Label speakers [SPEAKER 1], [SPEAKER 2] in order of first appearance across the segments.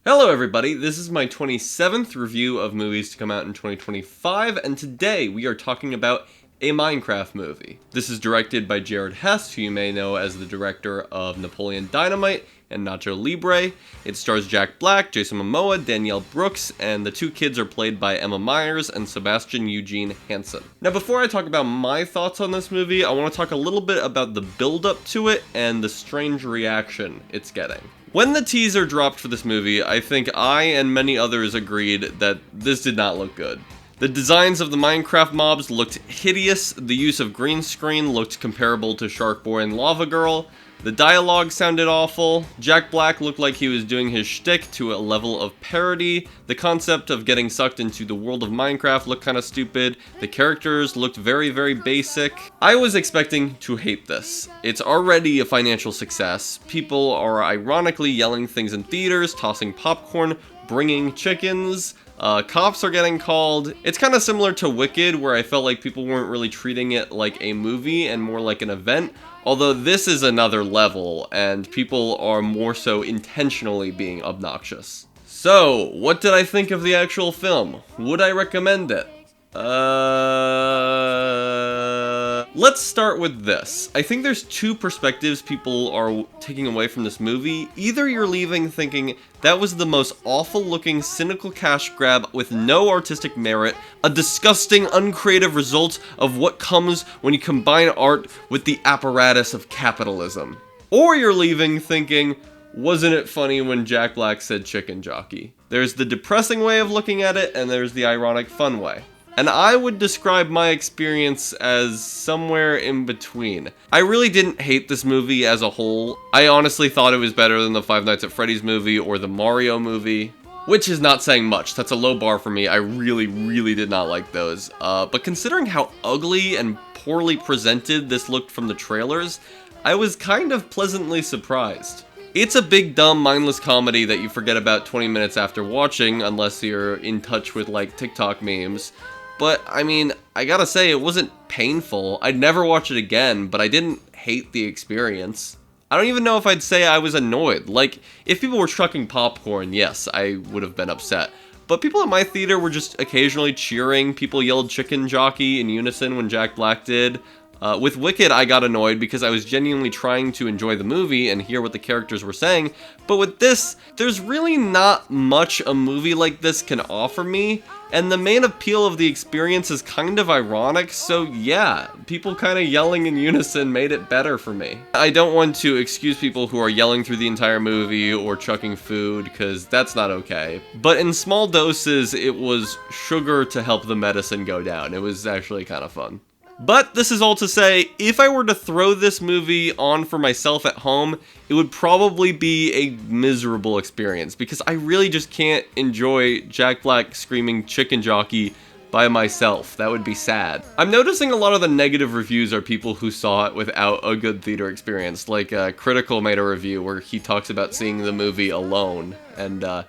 [SPEAKER 1] Hello everybody, this is my 27th review of movies to come out in 2025, and today we are talking about a Minecraft movie. This is directed by Jared Hess, who you may know as the director of Napoleon Dynamite and Nacho Libre. It stars Jack Black, Jason Momoa, Danielle Brooks, and the two kids are played by Emma Myers and Sebastian Eugene Hansen. Now before I talk about my thoughts on this movie, I want to talk a little bit about the build-up to it and the strange reaction it's getting. When the teaser dropped for this movie, I think I and many others agreed that this did not look good. The designs of the Minecraft mobs looked hideous, the use of green screen looked comparable to Shark Boy and Lava Girl, the dialogue sounded awful, Jack Black looked like he was doing his shtick to a level of parody, the concept of getting sucked into the world of Minecraft looked kinda stupid, the characters looked very basic. I was expecting to hate this. It's already a financial success. People are ironically yelling things in theaters, tossing popcorn, bringing chickens, cops are getting called. It's kind of similar to Wicked, where I felt like people weren't really treating it like a movie and more like an event, although this is another level, and people are more so intentionally being obnoxious. So, what did I think of the actual film? Would I recommend it? Let's start with this. I think there's two perspectives people are taking away from this movie. Either you're leaving thinking that was the most awful looking cynical cash grab with no artistic merit, a disgusting uncreative result of what comes when you combine art with the apparatus of capitalism. Or you're leaving thinking, wasn't it funny when Jack Black said chicken jockey? There's the depressing way of looking at it, and there's the ironic fun way. And I would describe my experience as somewhere in between. I really didn't hate this movie as a whole. I honestly thought it was better than the Five Nights at Freddy's movie or the Mario movie, which is not saying much. That's a low bar for me. I really did not like those. But considering how ugly and poorly presented this looked from the trailers, I was kind of pleasantly surprised. It's a big, dumb, mindless comedy that you forget about 20 minutes after watching, unless you're in touch with, like, TikTok memes. But, I mean, I gotta say, it wasn't painful. I'd never watch it again, but I didn't hate the experience. I don't even know if I'd say I was annoyed. Like, if people were chucking popcorn, yes, I would have been upset. But people at my theater were just occasionally cheering. People yelled chicken jockey in unison when Jack Black did. With Wicked, I got annoyed because I was genuinely trying to enjoy the movie and hear what the characters were saying, but with this, there's really not much a movie like this can offer me, and the main appeal of the experience is kind of ironic, so yeah, people kind of yelling in unison made it better for me. I don't want to excuse people who are yelling through the entire movie or chucking food, because that's not okay, but in small doses, it was sugar to help the medicine go down. It was actually kind of fun. But this is all to say, if I were to throw this movie on for myself at home, it would probably be a miserable experience, because I really just can't enjoy Jack Black screaming chicken jockey by myself. That would be sad. I'm noticing a lot of the negative reviews are people who saw it without a good theater experience. Like, Critical made a review where he talks about seeing the movie alone, and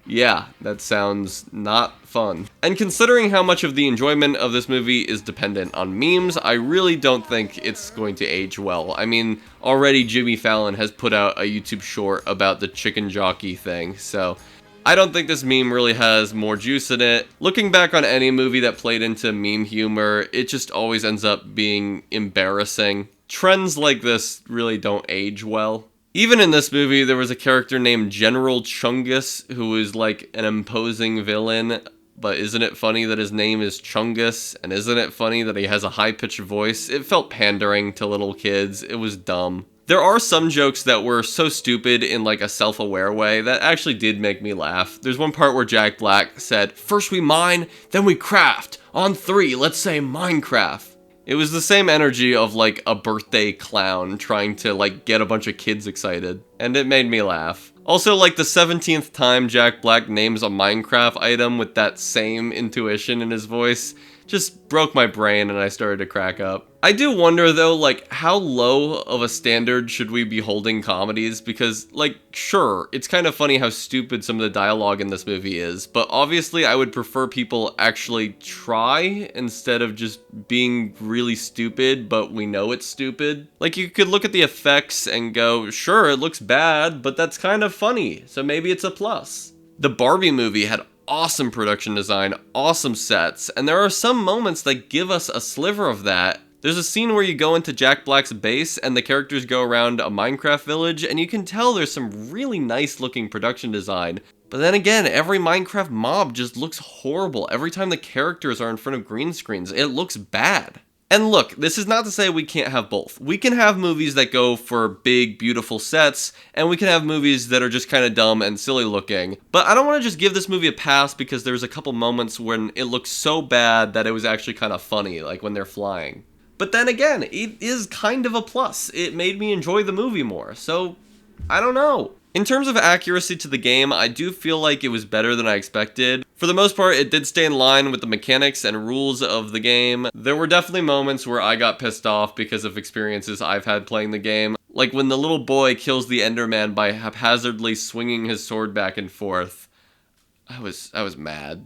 [SPEAKER 1] yeah, that sounds not fun. And considering how much of the enjoyment of this movie is dependent on memes, I really don't think it's going to age well. I mean, already Jimmy Fallon has put out a YouTube short about the chicken jockey thing, so I don't think this meme really has more juice in it. Looking back on any movie that played into meme humor, it just always ends up being embarrassing. Trends like this really don't age well. Even in this movie, there was a character named General Chungus, who is like an imposing villain, but isn't it funny that his name is Chungus, and isn't it funny that he has a high-pitched voice? It felt pandering to little kids. It was dumb. There are some jokes that were so stupid in like a self-aware way that actually did make me laugh. There's one part where Jack Black said, "First we mine, then we craft. On three, let's say Minecraft." It was the same energy of like a birthday clown trying to like get a bunch of kids excited, and it made me laugh. Also, like the 17th time Jack Black names a Minecraft item with that same intuition in his voice just broke my brain and I started to crack up. I do wonder though, like, how low of a standard should we be holding comedies? Because, like, sure, it's kind of funny how stupid some of the dialogue in this movie is, but obviously I would prefer people actually try instead of just being really stupid, but we know it's stupid. Like, you could look at the effects and go, sure, it looks bad, but that's kind of funny, so maybe it's a plus. The Barbie movie had awesome production design, awesome sets, and there are some moments that give us a sliver of that. There's a scene where you go into Jack Black's base and the characters go around a Minecraft village, and you can tell there's some really nice looking production design. But then again, every Minecraft mob just looks horrible. Every time the characters are in front of green screens, it looks bad. And look, this is not to say we can't have both. We can have movies that go for big, beautiful sets, and we can have movies that are just kind of dumb and silly looking. But I don't want to just give this movie a pass because there's a couple moments when it looks so bad that it was actually kind of funny, like when they're flying. But then again, it is kind of a plus. It made me enjoy the movie more, so I don't know. In terms of accuracy to the game, I do feel like it was better than I expected. For the most part, it did stay in line with the mechanics and rules of the game. There were definitely moments where I got pissed off because of experiences I've had playing the game. Like when the little boy kills the Enderman by haphazardly swinging his sword back and forth. I was mad.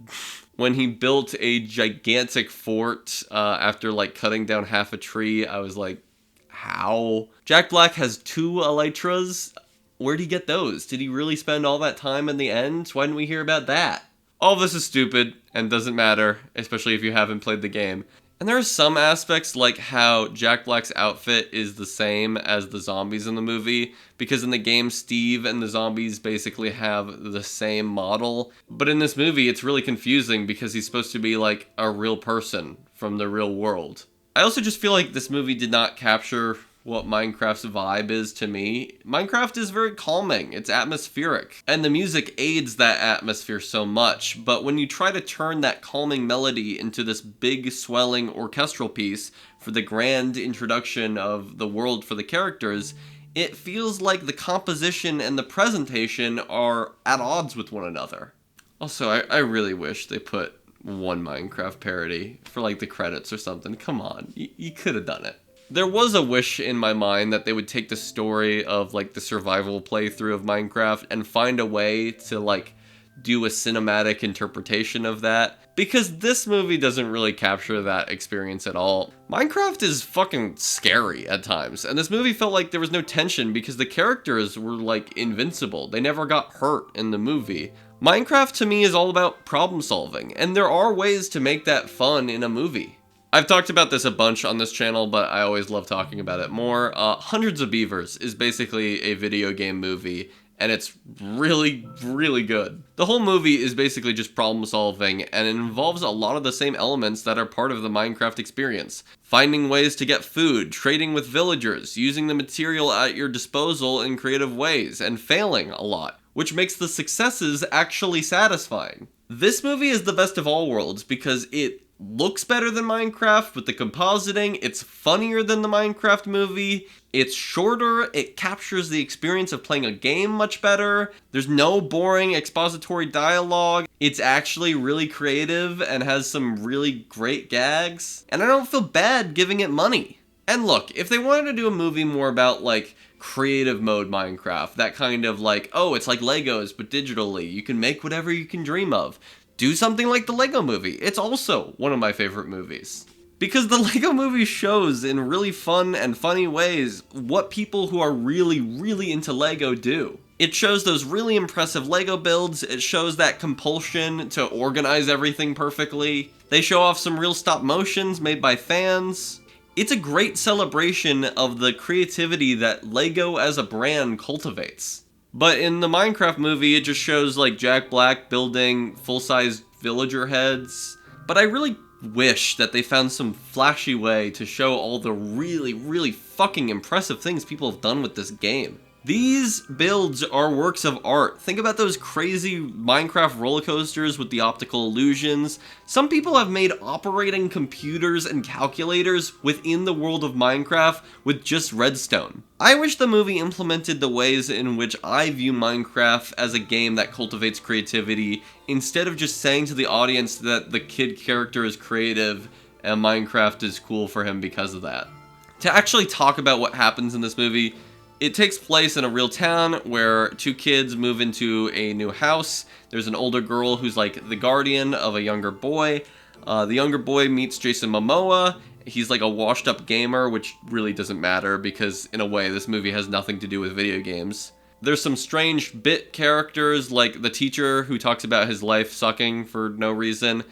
[SPEAKER 1] When he built a gigantic fort after like cutting down half a tree, I was like, how? Jack Black has 2 elytras. Where'd he get those? Did he really spend all that time in the end? Why didn't we hear about that? All this is stupid and doesn't matter, especially if you haven't played the game. And there are some aspects like how Jack Black's outfit is the same as the zombies in the movie, because in the game Steve and the zombies basically have the same model. But in this movie it's really confusing because he's supposed to be like a real person from the real world. I also just feel like this movie did not capture what Minecraft's vibe is to me. Minecraft is very calming, it's atmospheric, and the music aids that atmosphere so much, but when you try to turn that calming melody into this big swelling orchestral piece for the grand introduction of the world for the characters, it feels like the composition and the presentation are at odds with one another. Also, I really wish they put one Minecraft parody for like the credits or something. Come on, you could have done it. There was a wish in my mind that they would take the story of like the survival playthrough of Minecraft and find a way to like do a cinematic interpretation of that, because this movie doesn't really capture that experience at all. Minecraft is fucking scary at times, and this movie felt like there was no tension because the characters were like invincible. They never got hurt in the movie. Minecraft to me is all about problem solving, and there are ways to make that fun in a movie. I've talked about this a bunch on this channel, but I always love talking about it more. Hundreds of Beavers is basically a video game movie, and it's really, really good. The whole movie is basically just problem solving, and it involves a lot of the same elements that are part of the Minecraft experience. Finding ways to get food, trading with villagers, using the material at your disposal in creative ways, and failing a lot, which makes the successes actually satisfying. This movie is the best of all worlds because it looks better than Minecraft with the compositing, it's funnier than the Minecraft movie, it's shorter, it captures the experience of playing a game much better, there's no boring expository dialogue, it's actually really creative and has some really great gags, and I don't feel bad giving it money. And look, if they wanted to do a movie more about like creative mode Minecraft, that kind of like, oh, it's like Legos but digitally, you can make whatever you can dream of, do something like the Lego Movie. It's also one of my favorite movies. Because the Lego Movie shows in really fun and funny ways what people who are really, really into Lego do. It shows those really impressive Lego builds, it shows that compulsion to organize everything perfectly. They show off some real stop motions made by fans. It's a great celebration of the creativity that Lego as a brand cultivates. But in the Minecraft movie, it just shows like Jack Black building full-size villager heads. But I really wish that they found some flashy way to show all the really, really fucking impressive things people have done with this game. These builds are works of art. Think about those crazy Minecraft roller coasters with the optical illusions. Some people have made operating computers and calculators within the world of Minecraft with just redstone. I wish the movie implemented the ways in which I view Minecraft as a game that cultivates creativity, instead of just saying to the audience that the kid character is creative and Minecraft is cool for him because of that. To actually talk about what happens in this movie, it takes place in a real town where 2 kids move into a new house. There's an older girl who's like the guardian of a younger boy. The younger boy meets Jason Momoa. He's like a washed up gamer, which really doesn't matter because in a way this movie has nothing to do with video games. There's some strange bit characters, like the teacher who talks about his life sucking for no reason.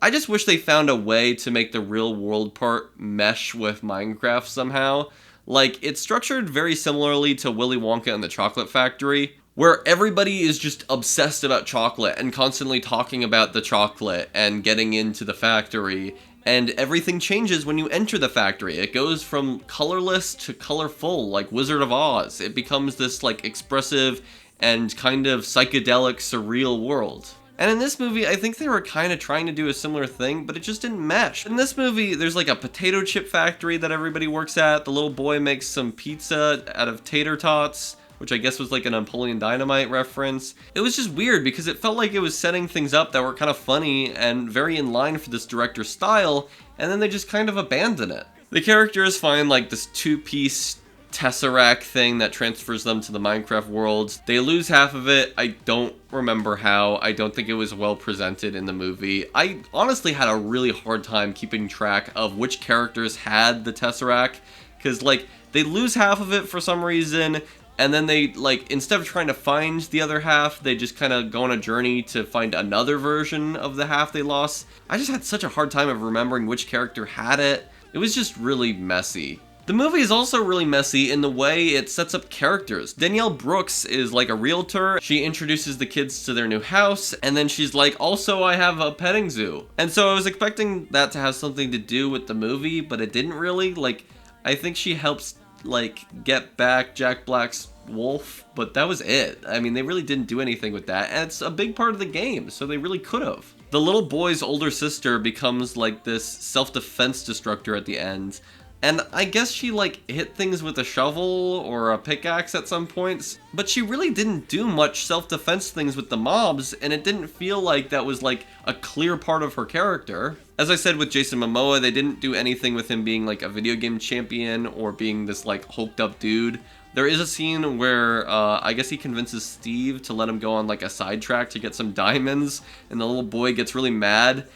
[SPEAKER 1] I just wish they found a way to make the real world part mesh with Minecraft somehow. Like, it's structured very similarly to Willy Wonka and the Chocolate Factory, where everybody is just obsessed about chocolate and constantly talking about the chocolate and getting into the factory, and everything changes when you enter the factory. It goes from colorless to colorful, like Wizard of Oz. It becomes this, like, expressive and kind of psychedelic, surreal world. And in this movie, I think they were kind of trying to do a similar thing, but it just didn't mesh. In this movie, there's like a potato chip factory that everybody works at. The little boy makes some pizza out of tater tots, which I guess was like a Napoleon Dynamite reference. It was just weird because it felt like it was setting things up that were kind of funny and very in line for this director's style, and then they just kind of abandon it. The characters find like this two-piece Tesseract thing that transfers them to the Minecraft world. They lose half of it. I don't remember how. I don't think it was well presented in the movie. I honestly had a really hard time keeping track of which characters had the Tesseract, because like they lose half of it for some reason, and then they, like, instead of trying to find the other half, they just kind of go on a journey to find another version of the half they lost. I just had such a hard time of remembering which character had it. It was just really messy. The movie is also really messy in the way it sets up characters. Danielle Brooks is like a realtor. She introduces the kids to their new house, and then she's like, also, I have a petting zoo. And so I was expecting that to have something to do with the movie, but it didn't really. Like, I think she helps, like, get back Jack Black's wolf, but that was it. I mean, they really didn't do anything with that, and it's a big part of the game, so they really could have. The little boy's older sister becomes like this self-defense destructor at the end. And I guess she, like, hit things with a shovel or a pickaxe at some points, but she really didn't do much self-defense things with the mobs, and it didn't feel like that was, like, a clear part of her character. As I said with Jason Momoa, they didn't do anything with him being, like, a video game champion or being this, like, hulked up dude. There is a scene where, I guess he convinces Steve to let him go on, like, a sidetrack to get some diamonds, and the little boy gets really mad.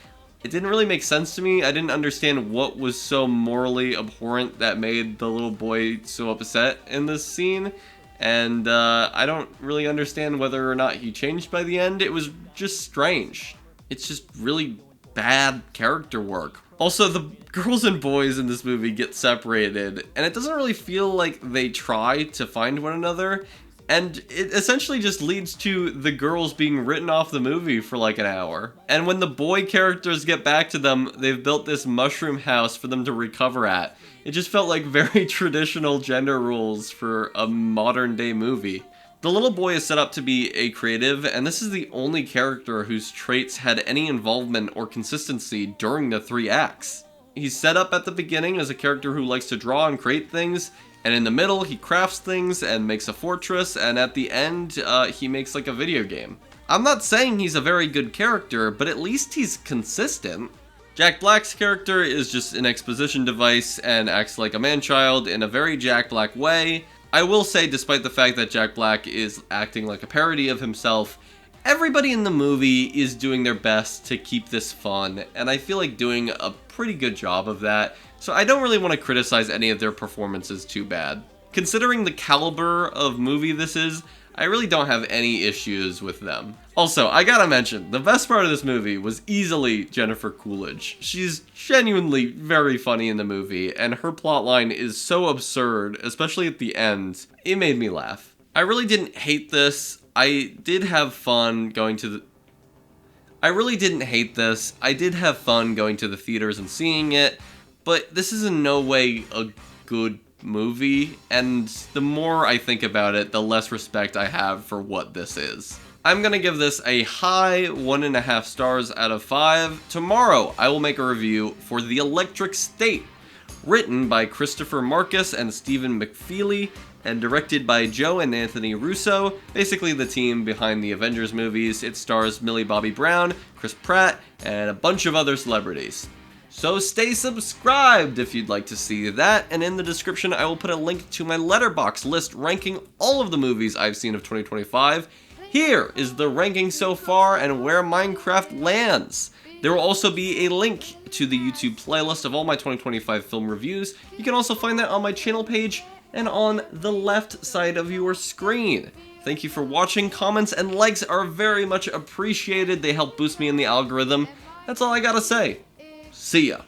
[SPEAKER 1] It didn't really make sense to me. I didn't understand what was so morally abhorrent that made the little boy so upset in this scene. And I don't really understand whether or not he changed by the end. It was just strange. It's just really bad character work. Also, the girls and boys in this movie get separated, and it doesn't really feel like they try to find one another. And it essentially just leads to the girls being written off the movie for like an hour. And when the boy characters get back to them, they've built this mushroom house for them to recover at. It just felt like very traditional gender rules for a modern day movie. The little boy is set up to be a creative, and this is the only character whose traits had any involvement or consistency during the 3 acts. He's set up at the beginning as a character who likes to draw and create things, and in the middle, he crafts things and makes a fortress, and at the end, he makes like a video game. I'm not saying he's a very good character, but at least he's consistent. Jack Black's character is just an exposition device and acts like a man-child in a very Jack Black way. I will say, despite the fact that Jack Black is acting like a parody of himself, everybody in the movie is doing their best to keep this fun, and I feel like doing a pretty good job of that. So I don't really want to criticize any of their performances too bad. Considering the caliber of movie this is, I really don't have any issues with them. Also, I gotta mention, the best part of this movie was easily Jennifer Coolidge. She's genuinely very funny in the movie, and her plotline is so absurd, especially at the end. It made me laugh. I really didn't hate this. I did have fun going to the theaters and seeing it, but this is in no way a good movie, and the more I think about it, the less respect I have for what this is. I'm gonna give this a high 1.5 stars out of 5. Tomorrow, I will make a review for The Electric State, written by Christopher Marcus and Stephen McFeely, and directed by Joe and Anthony Russo, basically the team behind the Avengers movies. It stars Millie Bobby Brown, Chris Pratt, and a bunch of other celebrities. So stay subscribed if you'd like to see that, and in the description I will put a link to my Letterboxd list ranking all of the movies I've seen of 2025. Here is the ranking so far and where Minecraft lands. There will also be a link to the YouTube playlist of all my 2025 film reviews. You can also find that on my channel page and on the left side of your screen. Thank you for watching. Comments and likes are very much appreciated. They help boost me in the algorithm. That's all I gotta say. See ya.